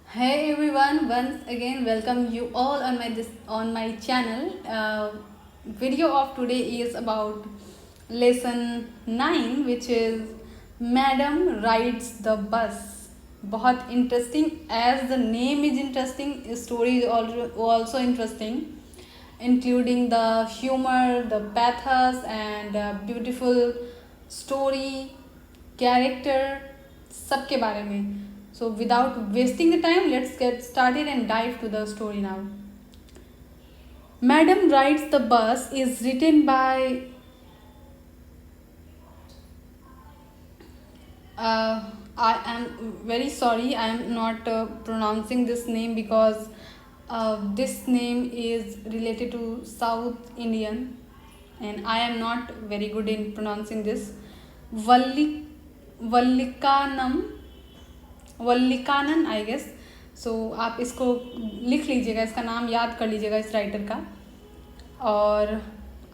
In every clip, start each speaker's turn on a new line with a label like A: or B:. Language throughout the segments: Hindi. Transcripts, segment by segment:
A: Hey everyone, once again welcome you all on my channel. Video of today is about lesson 9 which is Madam Rides the Bus. बहुत interesting, as the name is interesting, story is also interesting, including the humor, the pathos and beautiful story, character, सबके बारे में. So without wasting the time, let's get started and dive to the story now. Madam Rides the Bus is written by I am very sorry, I am not pronouncing this name because this name is related to South Indian and I am not very good in pronouncing this. Vallikanam Vallikannan I guess. So आप इसको लिख लीजिएगा, इसका नाम याद कर लीजिएगा इस राइटर का. और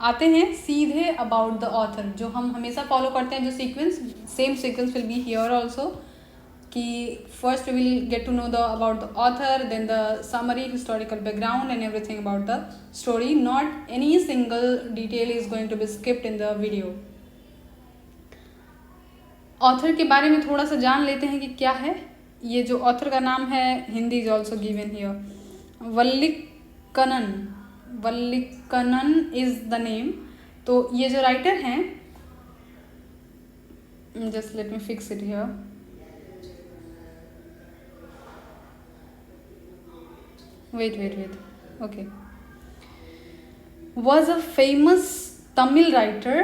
A: आते हैं सीधे अबाउट द ऑथर, जो हम हमेशा फॉलो करते हैं, जो sequence, same sequence will be here also. कि first we will get to know the about the author, then the summary, historical background and everything about the story. Not any single detail is going to be skipped in the video. Author के बारे में थोड़ा सा जान लेते हैं कि क्या है. ये जो ऑथर का नाम है, Hindi is also given here, Vallikannan. Vallikannan is the name. तो ये जो राइटर हैं, just let me fix it here. Wait okay. was a famous Tamil writer,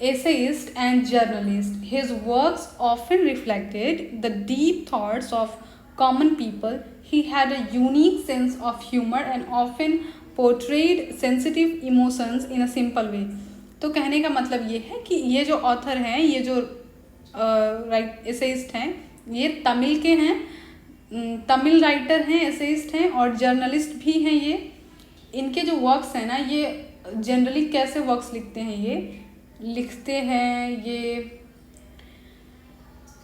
A: essayist and journalist. His works often reflected the deep thoughts of common people. He had a unique sense of humor and often portrayed sensitive emotions in a simple way. तो कहने का मतलब ये है कि ये जो ऑथर हैं, ये जो एसेइस्ट हैं, ये तमिल के हैं, तमिल राइटर हैं, एसेइस्ट हैं और जर्नलिस्ट भी हैं. ये इनके जो वर्क्स हैं ना, ये जनरली कैसे वर्क्स लिखते हैं, ये लिखते हैं ये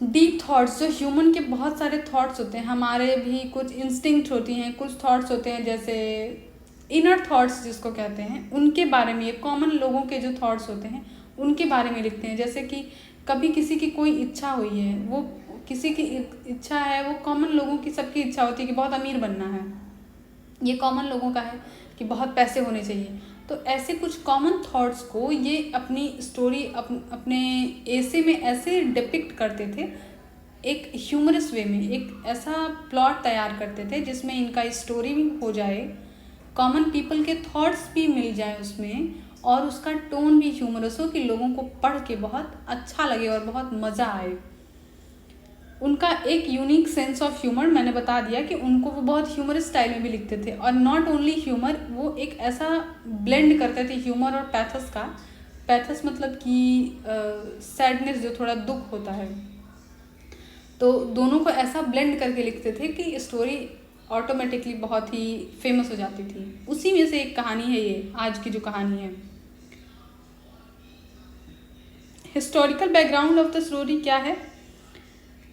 A: डीप थॉट्स, जो ह्यूमन के बहुत सारे थॉट्स होते हैं, हमारे भी कुछ इंस्टिंक्ट होती हैं, कुछ थॉट्स होते हैं जैसे इनर थॉट्स जिसको कहते हैं, उनके बारे में, ये कॉमन लोगों के जो थॉट्स होते हैं उनके बारे में लिखते हैं. जैसे कि कभी किसी की कोई इच्छा हुई है, वो किसी की इच्छा है, वो कॉमन लोगों की सबकी इच्छा होती है कि बहुत अमीर बनना है, ये कॉमन लोगों का है कि बहुत पैसे होने चाहिए. तो ऐसे कुछ कॉमन थॉट्स को ये अपनी स्टोरी अपने ऐसे में ऐसे डिपिक्ट करते थे, एक ह्यूमरस वे में, एक ऐसा प्लॉट तैयार करते थे जिसमें इनका स्टोरी भी हो जाए, कॉमन पीपल के थॉट्स भी मिल जाए उसमें, और उसका टोन भी ह्यूमरस हो कि लोगों को पढ़ के बहुत अच्छा लगे और बहुत मज़ा आए. उनका एक यूनिक सेंस ऑफ ह्यूमर, मैंने बता दिया कि उनको वो बहुत ह्यूमरस स्टाइल में भी लिखते थे. और नॉट ओनली ह्यूमर, वो एक ऐसा ब्लेंड करते थे ह्यूमर और पैथस का. पैथस मतलब कि सैडनेस, जो थोड़ा दुख होता है, तो दोनों को ऐसा ब्लेंड करके लिखते थे कि स्टोरी ऑटोमेटिकली बहुत ही फेमस हो जाती थी. उसी में से एक कहानी है ये आज की जो कहानी है. Historical background of the story क्या है?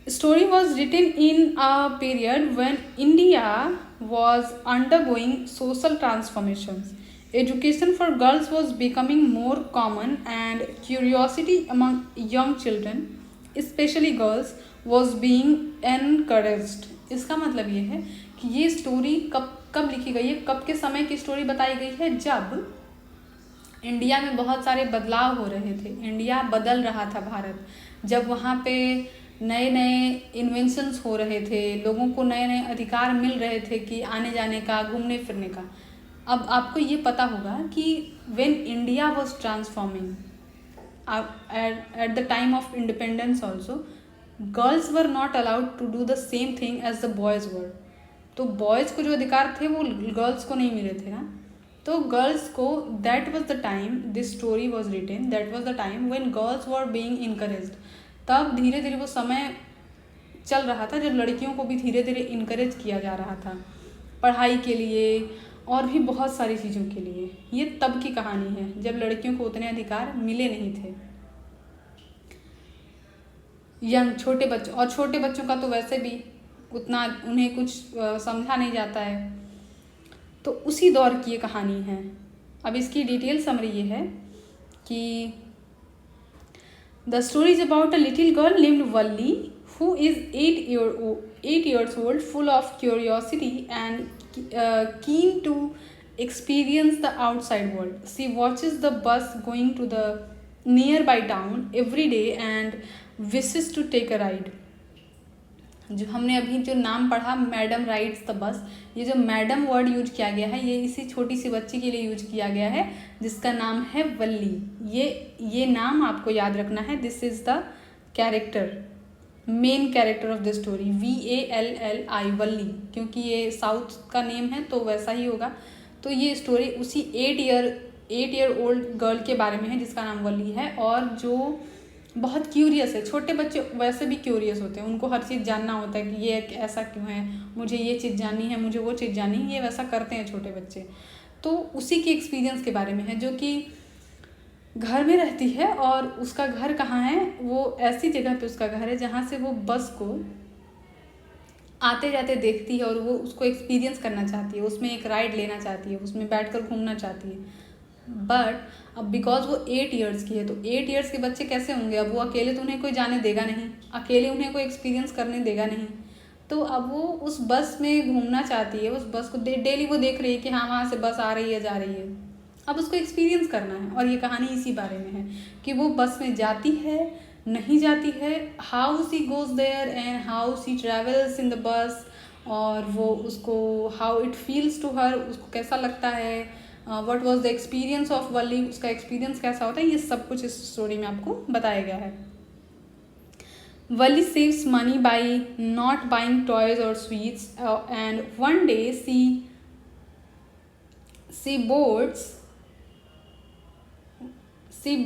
A: Story was written in a period when India was undergoing social transformations. Education for girls was becoming more common and curiosity among young children, especially girls, was being encouraged. इसका मतलब ये है कि ये स्टोरी कब लिखी गई है, कब के समय की स्टोरी बताई गई है, जब इंडिया में बहुत सारे बदलाव हो रहे थे, इंडिया बदल रहा था भारत, जब वहाँ पे नए नए इन्वेंशंस हो रहे थे, लोगों को नए नए अधिकार मिल रहे थे कि आने जाने का, घूमने फिरने का. अब आपको ये पता होगा कि when India was transforming at the time of independence also, girls were not allowed to do the same thing as the boys were. तो बॉयज़ को जो अधिकार थे वो गर्ल्स को नहीं मिले थे ना. तो गर्ल्स को, that was the time this story was written, that was the time when girls were being encouraged. तब धीरे धीरे वो समय चल रहा था जब लड़कियों को भी धीरे धीरे इनकरेज किया जा रहा था पढ़ाई के लिए और भी बहुत सारी चीज़ों के लिए. ये तब की कहानी है जब लड़कियों को उतने अधिकार मिले नहीं थे. यंग छोटे बच्चों, और छोटे बच्चों का तो वैसे भी उतना उन्हें कुछ समझा नहीं जाता है। तो उसी दौर की ये कहानी है। अब इसकी डिटेल समरी ये है कि the story is about a little girl named Valli who is 8 years old, full of curiosity and keen to experience the outside world. She watches the bus going to the nearby town every day and wishes to take a ride. जो हमने अभी जो नाम पढ़ा मैडम राइड्स द बस, ये जो मैडम वर्ड यूज किया गया है ये इसी छोटी सी बच्ची के लिए यूज किया गया है जिसका नाम है वल्ली। ये नाम आपको याद रखना है। This is the character, main character of the story, VALLI, वल्ली, क्योंकि ये साउथ का नेम है तो वैसा ही होगा। तो ये स्टोरी उसी 8 ईयर ओल्ड गर्ल के बारे में है जिसका नाम वल्ली है, और जो बहुत क्यूरियस है। छोटे बच्चे वैसे भी क्यूरियस होते हैं, उनको हर चीज़ जानना होता है कि ये ऐसा क्यों है, मुझे ये चीज़ जाननी है, मुझे वो चीज़ जाननी है, ये वैसा करते हैं छोटे बच्चे। तो उसी के एक्सपीरियंस के बारे में है, जो कि घर में रहती है और उसका घर कहाँ है, वो ऐसी जगह पे उसका घर है जहाँ से वो बस को आते जाते देखती है और वो उसको एक्सपीरियंस करना चाहती है, उसमें एक राइड लेना चाहती है, उसमें बैठकर घूमना चाहती है। बट अब बिकॉज वो 8 ईयर्स की है, तो 8 ईयर्स के बच्चे कैसे होंगे, अब वो अकेले तो उन्हें कोई जाने देगा नहीं, अकेले उन्हें कोई एक्सपीरियंस करने देगा नहीं। तो अब वो उस बस में घूमना चाहती है, उस बस को डेली वो देख रही है कि हाँ वहाँ से बस आ रही है, जा रही है, अब उसको एक्सपीरियंस करना है। और ये कहानी इसी बारे में है कि वो बस में जाती है, नहीं जाती है, how she goes there and how she travels in the bus, और वो उसको how it feels to her, उसको कैसा लगता है, what was the experience of Valli, उसका एक्सपीरियंस कैसा होता है, ये सब कुछ इस स्टोरी में आपको बताया गया है। Valli saves money by not buying toys और sweets, and one day she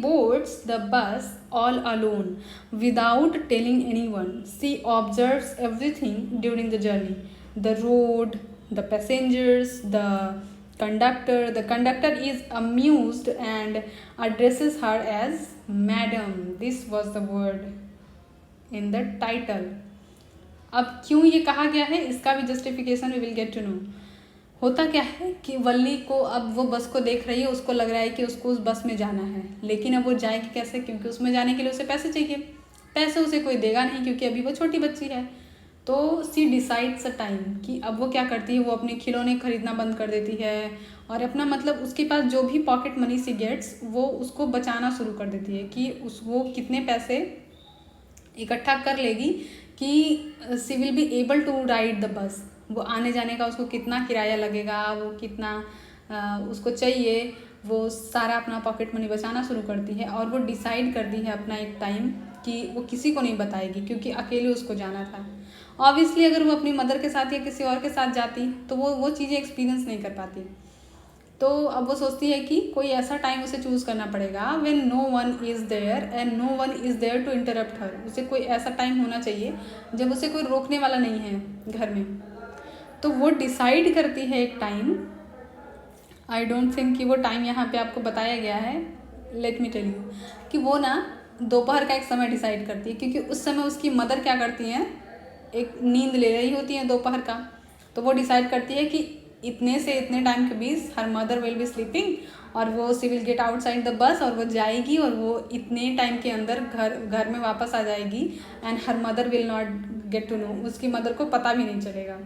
A: boards the bus all alone without telling anyone. She observes everything during the journey: the road, the passengers, the conductor. The conductor is amused and addresses her as madam. This was the word in the title. अब क्यों ये कहा गया है, इसका भी justification we will get to know. होता क्या है कि वल्ली को अब वो बस को देख रही है, उसको लग रहा है कि उसको उस बस में जाना है, लेकिन अब वो जाएगी कैसे, क्योंकि उसमें जाने के लिए उसे पैसे चाहिए। पैसे उसे कोई देगा नहीं क्योंकि अभी वो छोटी बच्ची है। तो सी डिसाइड्स अ टाइम कि अब वो क्या करती है, वो अपने खिलौने खरीदना बंद कर देती है और अपना मतलब उसके पास जो भी पॉकेट मनी सी गेट्स वो उसको बचाना शुरू कर देती है कि वो कितने पैसे इकट्ठा कर लेगी कि she will be able to ride the bus. वो आने जाने का उसको कितना किराया लगेगा, वो कितना उसको चाहिए, वो सारा अपना पॉकेट मनी बचाना शुरू करती है। और वो डिसाइड करती है अपना एक टाइम कि वो किसी को नहीं बताएगी क्योंकि अकेले उसको जाना था। ऑब्वियसली अगर वो अपनी मदर के साथ या किसी और के साथ जाती तो वो चीज़ें एक्सपीरियंस नहीं कर पाती। तो अब वो सोचती है कि कोई ऐसा टाइम उसे चूज़ करना पड़ेगा when no one is there and no one is there to interrupt her. उसे कोई ऐसा टाइम होना चाहिए जब उसे कोई रोकने वाला नहीं है घर में। तो वो डिसाइड करती है एक टाइम। आई डोंट थिंक कि वो टाइम यहाँ पे आपको बताया गया है। लेट मी टेल यू कि वो ना दोपहर का एक समय डिसाइड करती है, क्योंकि उस समय उसकी मदर क्या करती हैं, एक नींद ले रही होती हैं दोपहर का। तो वो डिसाइड करती है कि इतने से इतने टाइम के बीच her mother will be sleeping और वो she will get outside the bus और वो जाएगी और वो इतने टाइम के अंदर घर में वापस आ जाएगी and her mother will not get to know. उसकी मदर को पता भी नहीं चलेगा।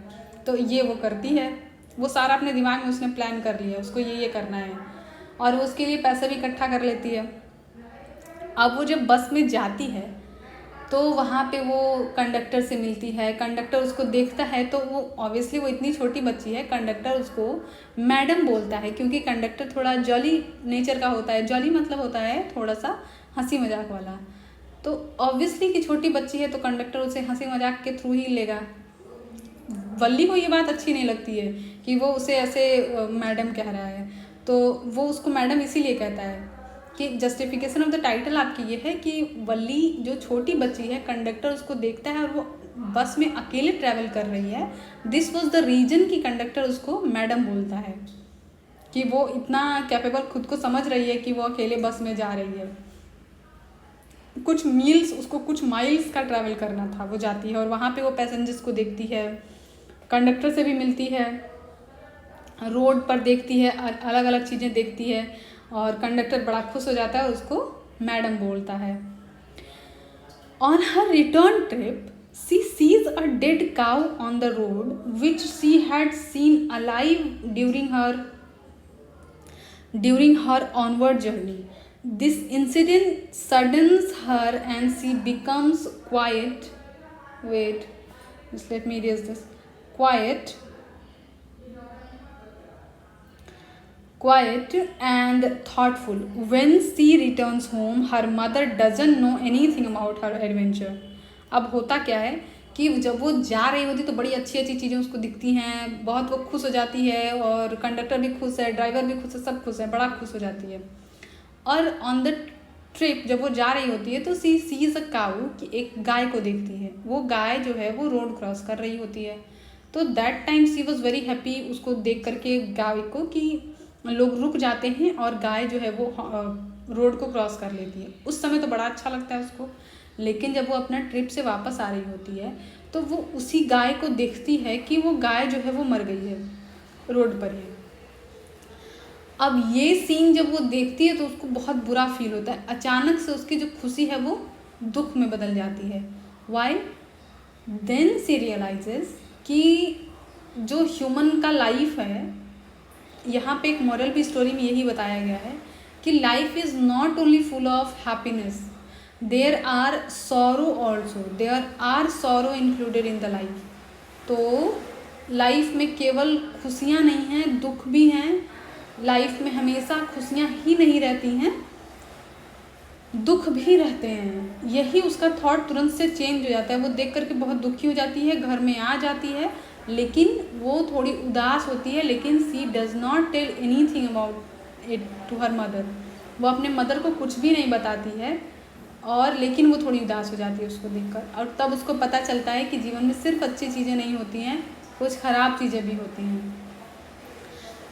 A: तो ये वो करती है, वो सारा अपने दिमाग में उसने प्लान कर लिया, उसको ये करना है और वो उसके लिए पैसे भी इकट्ठा कर लेती है। अब वो जब बस में जाती है तो वहाँ पे वो कंडक्टर से मिलती है। कंडक्टर उसको देखता है तो वो ऑब्वियसली वो इतनी छोटी बच्ची है, कंडक्टर उसको मैडम बोलता है क्योंकि कंडक्टर थोड़ा जॉली नेचर का होता है। जॉली मतलब होता है थोड़ा सा हंसी मजाक वाला। तो ऑब्वियसली कि छोटी बच्ची है तो कंडक्टर उसे हंसी मजाक के थ्रू ही लेगा। वल्ली को ये बात अच्छी नहीं लगती है कि वो उसे ऐसे मैडम कह रहा है, तो वो उसको मैडम इसीलिए कहता है कि जस्टिफिकेशन ऑफ द टाइटल आपकी ये है कि वल्ली जो छोटी बच्ची है, कंडक्टर उसको देखता है और वो बस में अकेले ट्रैवल कर रही है। दिस वाज द रीजन कि कंडक्टर उसको मैडम बोलता है कि वो इतना कैपेबल खुद को समझ रही है कि वो अकेले बस में जा रही है। कुछ मील्स, उसको कुछ माइल्स का ट्रैवल करना था, वो जाती है और वहाँ पे वो पैसेंजर्स को देखती है, कंडक्टर से भी मिलती है, रोड पर देखती है, अलग अलग चीज़ें देखती है और कंडक्टर बड़ा खुश हो जाता है और उसको मैडम बोलता है। On her return trip she sees a dead cow on the road which she had seen alive during her onward journey. This incident saddens her and she becomes quiet. Wait, just let me erase this. Quiet and thoughtful. When she returns home, her mother doesn't know anything about her adventure. अब होता क्या है कि जब वो जा रही होती तो बड़ी अच्छी अच्छी चीज़ें उसको दिखती हैं, बहुत वो खुश हो जाती है और कंडक्टर भी खुश है, ड्राइवर भी खुश है, सब खुश है, बड़ा खुश हो जाती है। और ऑन द ट्रिप जब वो जा रही होती है तो सी सीज अ काऊ, कि एक गाय को देखती है। वो गाय जो है वो रोड क्रॉस कर रही होती है, तो that time she was very happy उसको देख करके गाय को, कि लोग रुक जाते हैं और गाय जो है वो रोड को क्रॉस कर लेती है। उस समय तो बड़ा अच्छा लगता है उसको, लेकिन जब वो अपना ट्रिप से वापस आ रही होती है तो वो उसी गाय को देखती है कि वो गाय जो है वो मर गई है, रोड पर ही। अब ये सीन जब वो देखती है तो उसको बहुत बुरा फील होता है। अचानक से उसकी जो खुशी है वो दुख में बदल जाती है। वाई? देन सी रियलाइजेस कि जो ह्यूमन का लाइफ है, यहाँ पे एक मॉरल भी स्टोरी में यही बताया गया है कि life is not only full of happiness, there are sorrow also, there are sorrow included in the life. तो लाइफ में केवल खुशियाँ नहीं हैं, दुख भी हैं। लाइफ में हमेशा खुशियाँ ही नहीं रहती हैं, दुख भी रहते हैं। यही उसका थॉट तुरंत से चेंज हो जाता है। वो देख करके बहुत दुखी हो जाती है, घर में आ जाती है, लेकिन वो थोड़ी उदास होती है, लेकिन she does not tell anything about it to her mother. वो अपने मदर को कुछ भी नहीं बताती है, और लेकिन वो थोड़ी उदास हो जाती है उसको देखकर। और तब उसको पता चलता है कि जीवन में सिर्फ अच्छी चीज़ें नहीं होती हैं, कुछ ख़राब चीज़ें भी होती हैं।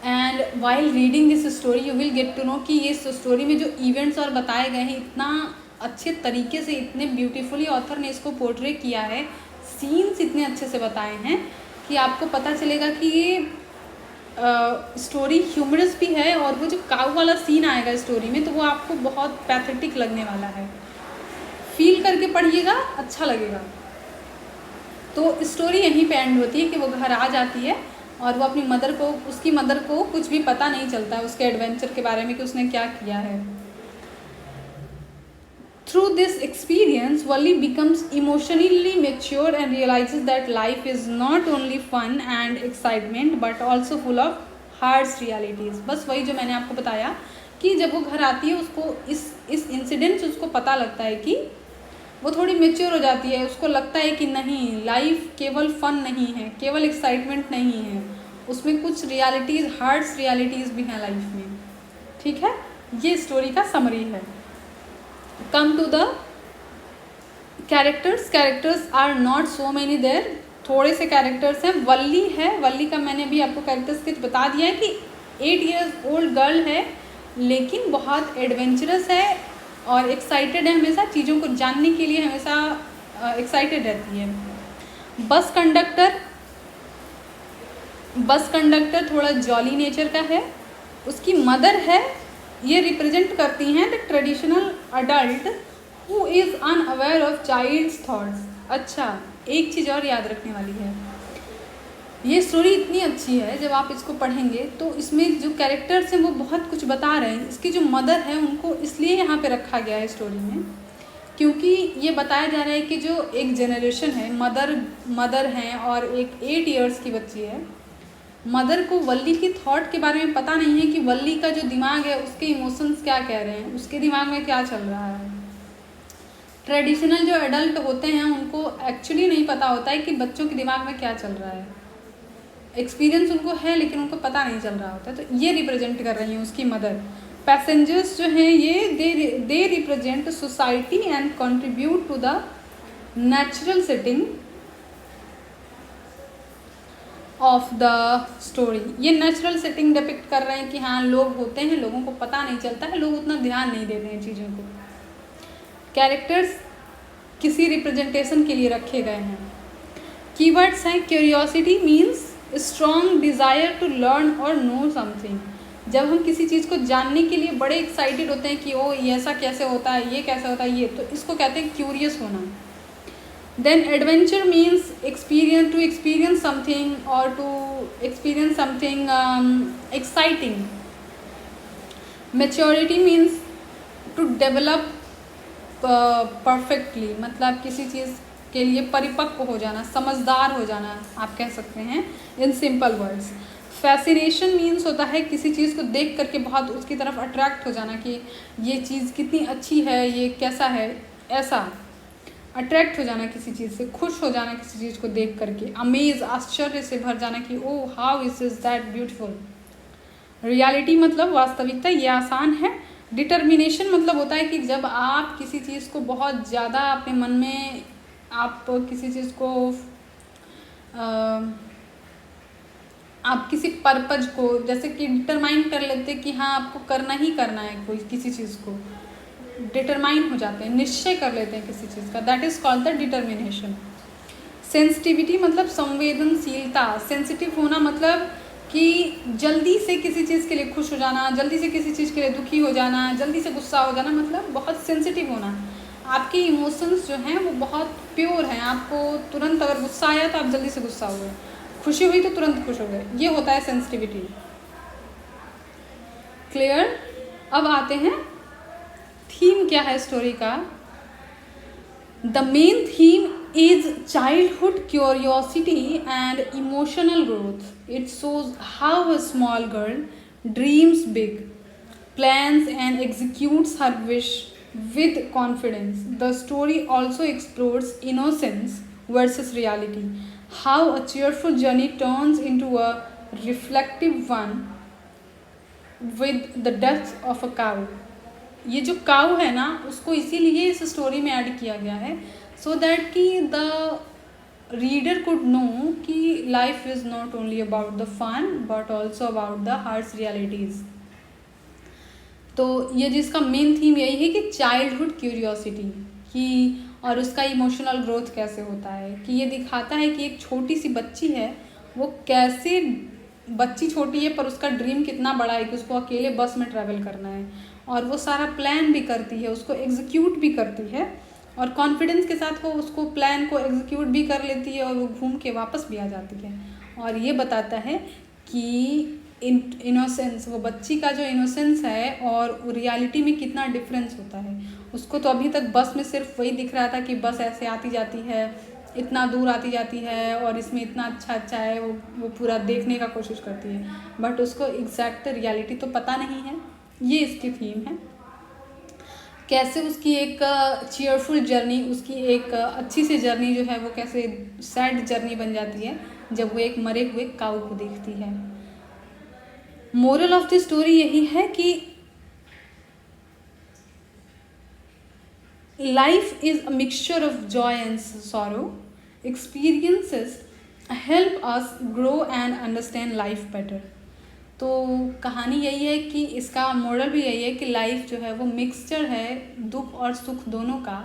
A: And while reading this story you will get to know कि ये स्टोरी में जो इवेंट्स और बताए गए हैं, इतना अच्छे तरीके से, इतने ब्यूटीफुली ऑथर ने इसको पोर्ट्रे किया है, सीन्स इतने अच्छे से बताए हैं कि आपको पता चलेगा कि ये स्टोरी ह्यूमरस भी है। और वो जो काऊ वाला सीन आएगा स्टोरी में, तो वो आपको बहुत पैथेटिक लगने वाला है। फील करके पढ़िएगा, अच्छा लगेगा। तो स्टोरी यहीं पे एंड होती है कि वो घर आ जाती है और वो अपनी मदर को, उसकी मदर को कुछ भी पता नहीं चलता है उसके एडवेंचर के बारे में कि उसने क्या किया है। Through this experience, Wally becomes emotionally mature and realizes that life is not only fun and excitement but also full of harsh realities. बस वही जो मैंने आपको बताया कि जब वो घर आती है उसको इस इंसिडेंट से उसको पता लगता है कि वो थोड़ी मेच्योर हो जाती है। उसको लगता है कि नहीं, लाइफ केवल फन नहीं है, केवल एक्साइटमेंट नहीं है, उसमें कुछ रियलिटीज़, हार्ड्स रियलिटीज़ भी हैं लाइफ में। ठीक है, ये स्टोरी का समरी है। Come to the characters are not so many there, थोड़े से कैरेक्टर्स हैं। वल्ली है, वल्ली का मैंने अभी आपको कैरेक्टर्स के बता दिया है कि 8 years ओल्ड गर्ल है, लेकिन बहुत एडवेंचरस है और एक्साइटेड है, हमेशा चीज़ों को जानने के लिए हमेशा एक्साइटेड रहती है। बस कंडक्टर थोड़ा जॉली नेचर का है। उसकी मदर है, ये रिप्रेजेंट करती हैं the traditional adult who is unaware of child's thoughts. अच्छा, एक चीज़ और याद रखने वाली है, ये स्टोरी इतनी अच्छी है, जब आप इसको पढ़ेंगे तो इसमें जो कैरेक्टर्स हैं वो बहुत कुछ बता रहे हैं। इसकी जो मदर है उनको इसलिए यहाँ पे रखा गया है स्टोरी में, क्योंकि ये बताया जा रहा है कि जो एक जनरेशन है, मदर हैं और एक 8 years की बच्ची है। मदर को वल्ली की थॉट के बारे में पता नहीं है कि वल्ली का जो दिमाग है उसके इमोशंस क्या कह रहे हैं, उसके दिमाग में क्या चल रहा है। ट्रेडिशनल जो एडल्ट होते हैं उनको एक्चुअली नहीं पता होता है कि बच्चों के दिमाग में क्या चल रहा है। एक्सपीरियंस उनको है लेकिन उनको पता नहीं चल रहा होता है। तो ये रिप्रेजेंट कर रही हैं उसकी मदर। पैसेंजर्स जो हैं ये they represent society and contribute to the natural setting of the story. ये नेचुरल सेटिंग डिपिक्ट कर रहे हैं कि हाँ, लोग होते हैं, लोगों को पता नहीं चलता है, लोग उतना ध्यान नहीं देते हैं चीज़ों को। कैरेक्टर्स किसी रिप्रेजेंटेशन के लिए रखे गए हैं। कीवर्ड्स हैं curiosity means strong desire to learn और नो समथिंग। जब हम किसी चीज़ को जानने के लिए बड़े एक्साइटेड होते हैं कि ओ ये ऐसा कैसे होता है, ये कैसे होता है, ये तो इसको कहते हैं क्यूरियस होना। Then adventure means to experience something और to experience something exciting. Maturity means to develop perfectly, मतलब किसी चीज़ के लिए परिपक्व हो जाना, समझदार हो जाना आप कह सकते हैं in simple words. Fascination means होता है किसी चीज़ को देख करके बहुत उसकी तरफ अट्रैक्ट हो जाना कि ये चीज़ कितनी अच्छी है, ये कैसा है, ऐसा अट्रैक्ट हो जाना किसी चीज़ से, खुश हो जाना किसी चीज़ को देख करके। अमेज, आश्चर्य से भर जाना कि oh how is that beautiful. Reality मतलब वास्तविकता, ये आसान है। डिटर्मिनेशन मतलब होता है कि जब आप किसी चीज़ को बहुत ज़्यादा अपने मन में, आप किसी चीज़ को आप किसी पर्पज को जैसे कि डिटरमाइन कर लेते कि हाँ आपको करना ही करना है, कोई किसी चीज़ को डिटरमाइन हो जाते हैं, निश्चय कर लेते हैं किसी चीज़ का, that is called the determination. Sensitivity मतलब संवेदनशीलता, सेंसिटिव होना मतलब कि जल्दी से किसी चीज़ के लिए खुश हो जाना, जल्दी से किसी चीज़ के लिए दुखी हो जाना, जल्दी से गुस्सा हो जाना, मतलब बहुत सेंसिटिव होना। आपके इमोशंस जो हैं वो बहुत प्योर हैं, आपको तुरंत अगर गुस्सा आया तो आप जल्दी से गुस्सा हो गए, खुशी हुई तो तुरंत खुश हो गए, ये होता है सेंसिटिविटी। क्लियर। अब आते हैं थीम क्या है स्टोरी का। The main theme is childhood curiosity and emotional growth. It shows how a small girl dreams big, plans and executes her wish with confidence. The story also explores innocence versus reality, how a cheerful journey turns into a reflective one with the death of a cow. ये जो काऊ है ना, उसको इसीलिए इस स्टोरी में ऐड किया गया है so that कि the reader could know कि life is not only about the fun but also about the harsh realities. तो ये जिसका मेन थीम यही है कि चाइल्डहुड क्यूरियोसिटी कि, और उसका इमोशनल ग्रोथ कैसे होता है, कि ये दिखाता है कि एक छोटी सी बच्ची है, वो कैसे, बच्ची छोटी है पर उसका ड्रीम कितना बड़ा है कि उसको अकेले बस में ट्रैवल करना है, और वो सारा प्लान भी करती है, उसको एग्जीक्यूट भी करती है, और कॉन्फिडेंस के साथ वो उसको प्लान को एग्जीक्यूट भी कर लेती है, और वो घूम के वापस भी आ जाती है। और ये बताता है कि इनोसेंस, वो बच्ची का जो इनोसेंस है और रियलिटी में कितना डिफरेंस होता है। उसको तो अभी तक बस में सिर्फ वही दिख रहा था कि बस ऐसे आती जाती है, इतना दूर आती जाती है, और इसमें इतना अच्छा अच्छा है, वो पूरा देखने का कोशिश करती है, बट उसको एग्जैक्ट रियलिटी तो पता नहीं है। ये इसकी थीम है, कैसे उसकी एक चीयरफुल जर्नी, उसकी एक अच्छी सी जर्नी जो है वो कैसे सैड जर्नी बन जाती है जब वो एक मरे हुए काऊ को देखती है। मोरल ऑफ द स्टोरी यही है कि life is a mixture of joy and sorrow, experiences help us grow and understand life better. तो कहानी यही है कि इसका मॉडल भी यही है कि लाइफ जो है वो मिक्सचर है दुख और सुख दोनों का,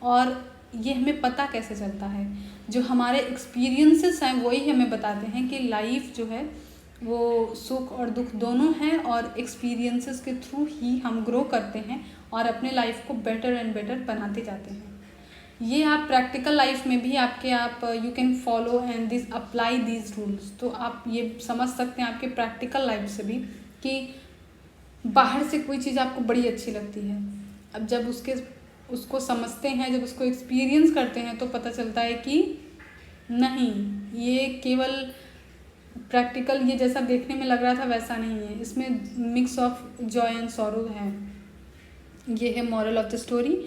A: और ये हमें पता कैसे चलता है, जो हमारे एक्सपीरियंसेस हैं वही हमें बताते हैं कि लाइफ जो है वो सुख और दुख दोनों हैं, और एक्सपीरियंसेस के थ्रू ही हम ग्रो करते हैं और अपने लाइफ को बेटर एंड बेटर बनाते जाते हैं। ये आप प्रैक्टिकल लाइफ में भी आप you can follow and this apply these rules. तो आप ये समझ सकते हैं आपके प्रैक्टिकल लाइफ से भी कि बाहर से कोई चीज़ आपको बड़ी अच्छी लगती है, अब जब उसको समझते हैं, जब उसको एक्सपीरियंस करते हैं तो पता चलता है कि नहीं, ये केवल प्रैक्टिकल ये जैसा देखने में लग रहा था वैसा नहीं है, इसमें mix of joy and sorrow है। ये है moral of the story.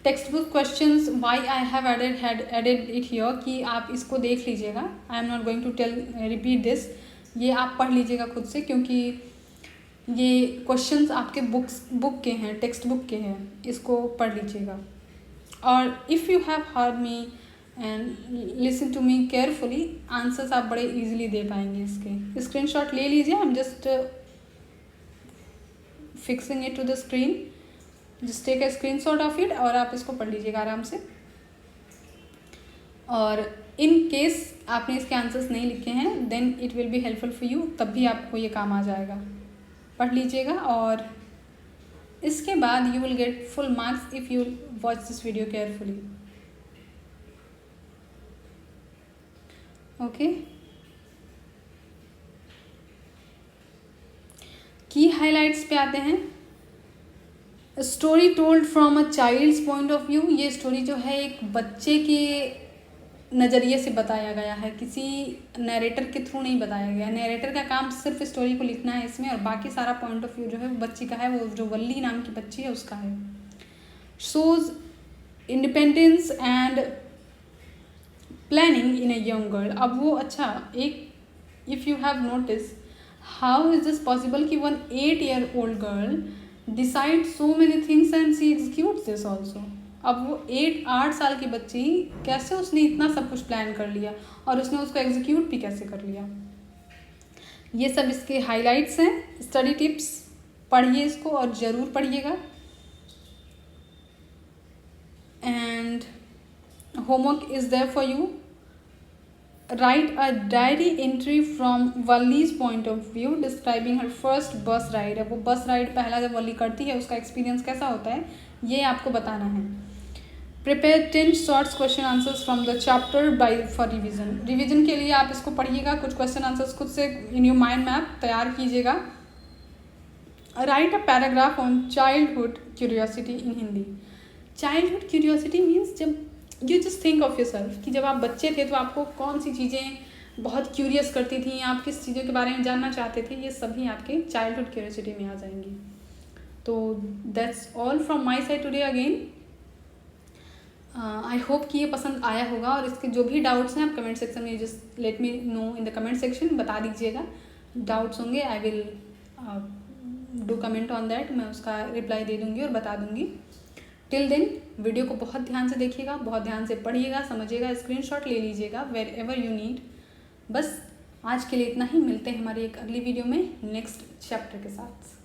A: Text book questions why I have added it here, कि आप इसको देख लीजिएगा, I am not going to repeat this, ये आप पढ़ लीजिएगा खुद से, क्योंकि ये क्वेश्चंस आपके बुक के हैं, टेक्स्ट बुक के हैं, इसको पढ़ लीजिएगा। और if you have heard me and listen to me carefully, answers आप बड़े इजीली दे पाएंगे। इसके स्क्रीनशॉट ले लीजिए, I am just fixing it to the screen. Just take a screenshot of it और आप इसको पढ़ लीजिएगा आराम से। और इन केस आपने इसके आंसर्स नहीं लिखे हैं then it will be helpful for you, तब भी आपको ये काम आ जाएगा। पढ़ लीजिएगा और इसके बाद you will get full marks if you watch this video carefully. Okay, key highlights पे आते हैं। Story told from a child's point of view. ये स्टोरी जो है एक बच्चे के नज़रिए से बताया गया है, किसी नरेटर के थ्रू नहीं बताया गया है। नरेटर का काम सिर्फ स्टोरी को लिखना है इसमें, और बाकी सारा पॉइंट ऑफ व्यू जो है वो बच्ची का है, वो जो वल्ली नाम की बच्ची है उसका है। Shows independence and planning in a young girl. अब वो अच्छा एक, if you have notice how is this possible कि 8-year-old girl decide so many things and see execute this also. अब वो 8 साल की बच्ची कैसे उसने इतना सब कुछ प्लान कर लिया और उसने उसको एग्जीक्यूट भी कैसे कर लिया। ये सब इसके हाइलाइट्स हैं। स्टडी टिप्स, पढ़िए इसको और ज़रूर पढ़िएगा। And homework is there for you. Write a diary entry from Valli's point of view describing her first bus ride. अब वो बस राइड पहला जब वल्ली करती है उसका एक्सपीरियंस कैसा होता है ये आपको बताना है। Prepare 10 shorts question answers from the chapter by for revision. Revision के लिए आप इसको पढ़िएगा, कुछ क्वेश्चन आंसर्स खुद से इन योर माइंड मैप तैयार कीजिएगा। Write a paragraph on childhood curiosity in Hindi. Childhood curiosity means जब you just think of yourself कि जब आप बच्चे थे तो आपको कौन सी चीज़ें बहुत क्यूरियस करती थी, आप किस चीज़ों के बारे में जानना चाहते थे, ये सभी आपके चाइल्डहुड क्यूरियोसिटी में आ जाएंगी। तो that's all from my side today again. I hope कि ये पसंद आया होगा, और इसके जो भी डाउट्स हैं आप कमेंट सेक्शन में just let me know in the comment section, बता दीजिएगा। डाउट्स होंगे I will do comment on that, मैं उसका रिप्लाई दे दूँगी और बता दूँगी। टिल देन वीडियो को बहुत ध्यान से देखिएगा, बहुत ध्यान से पढ़िएगा, समझिएगा, स्क्रीनशॉट ले लीजिएगा वेर एवर यू नीड। बस आज के लिए इतना ही, मिलते हैं हमारी एक अगली वीडियो में नेक्स्ट चैप्टर के साथ।